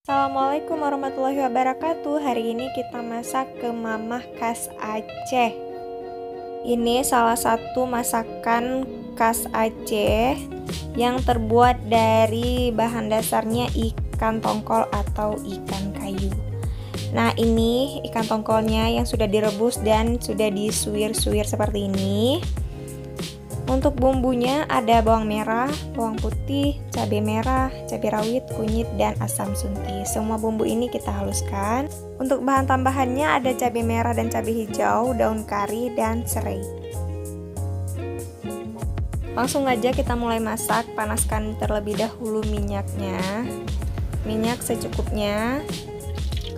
Assalamualaikum warahmatullahi wabarakatuh. Hari ini kita masak kemamah khas Aceh. Ini salah satu masakan khas Aceh yang terbuat dari bahan dasarnya ikan tongkol atau ikan kayu. Nah, ini ikan tongkolnya yang sudah direbus dan sudah disuir-suir seperti ini. Untuk bumbunya ada bawang merah, bawang putih, cabai merah, cabai rawit, kunyit, dan asam sunti. Semua bumbu ini kita haluskan. Untuk bahan tambahannya ada cabai merah dan cabai hijau, daun kari, dan serai. Langsung aja kita mulai masak. Panaskan terlebih dahulu minyaknya. Minyak secukupnya.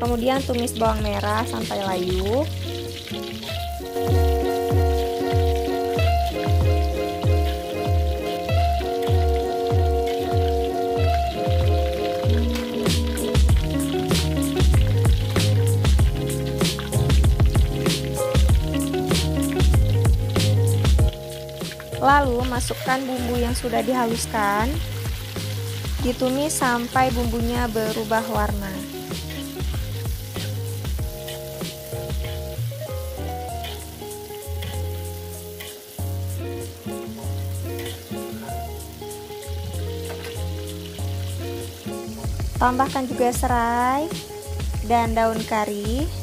Kemudian tumis bawang merah sampai layu. Lalu masukkan bumbu yang sudah dihaluskan, ditumis sampai bumbunya berubah warna. Tambahkan juga serai dan daun kari.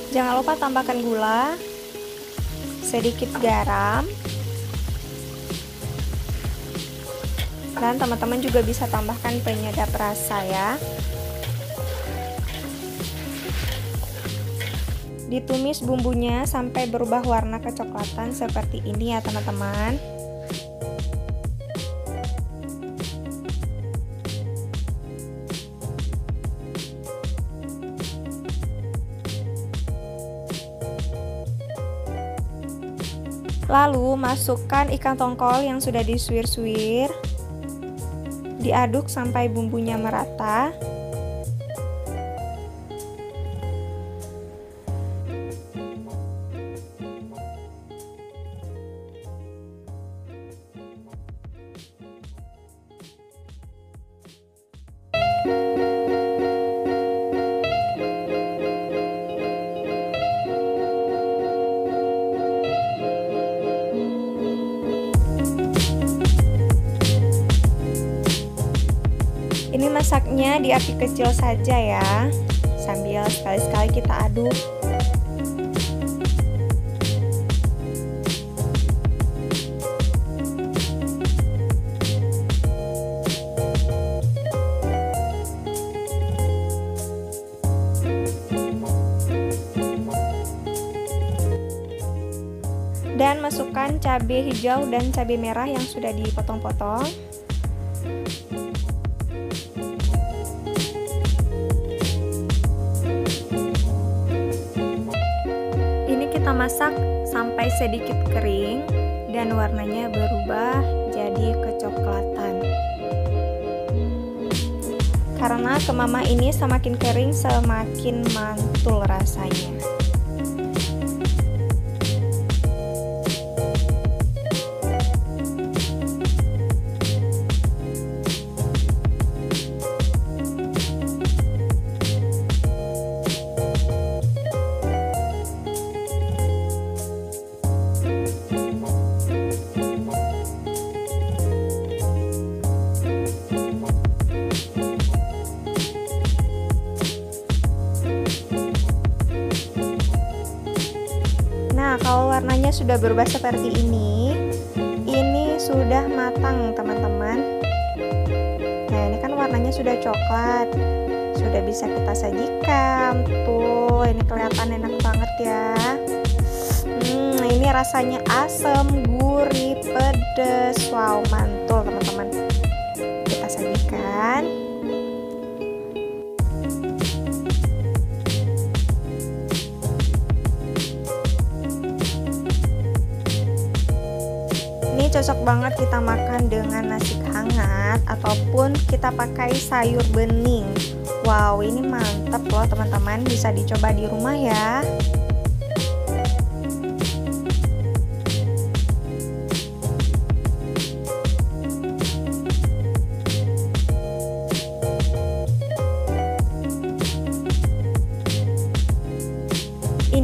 Jangan lupa tambahkan gula, sedikit garam, dan teman-teman juga bisa tambahkan penyedap rasa ya. Ditumis bumbunya sampai berubah warna kecoklatan seperti ini ya teman-teman. Lalu masukkan ikan tongkol yang sudah disuir-suir. Diaduk sampai bumbunya merata. Ini masaknya di api kecil saja ya, sambil sekali-sekali kita aduk. Dan masukkan cabai hijau dan cabai merah yang sudah dipotong-potong. Kita masak sampai sedikit kering dan warnanya berubah jadi kecoklatan. Karena kemamah ini semakin kering semakin mantul rasanya. Kalau warnanya sudah berubah seperti ini sudah matang teman-teman. Nah, ini kan warnanya sudah coklat, sudah bisa kita sajikan. Tuh, ini kelihatan enak banget ya. Ini rasanya asam, gurih, pedas. Wow, mantul teman-teman. Kita sajikan. cocok banget kita makan dengan nasi hangat ataupun kita pakai sayur bening. Wow, ini mantep loh teman-teman, bisa dicoba di rumah ya.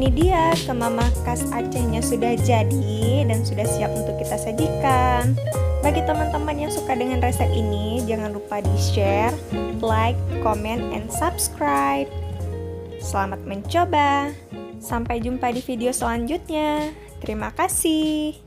Ini dia kemamah khas Acehnya sudah jadi dan sudah siap untuk kita sajikan. Bagi teman-teman yang suka dengan resep ini, jangan lupa di-share, like, comment, and subscribe. Selamat mencoba. Sampai jumpa di video selanjutnya. Terima kasih.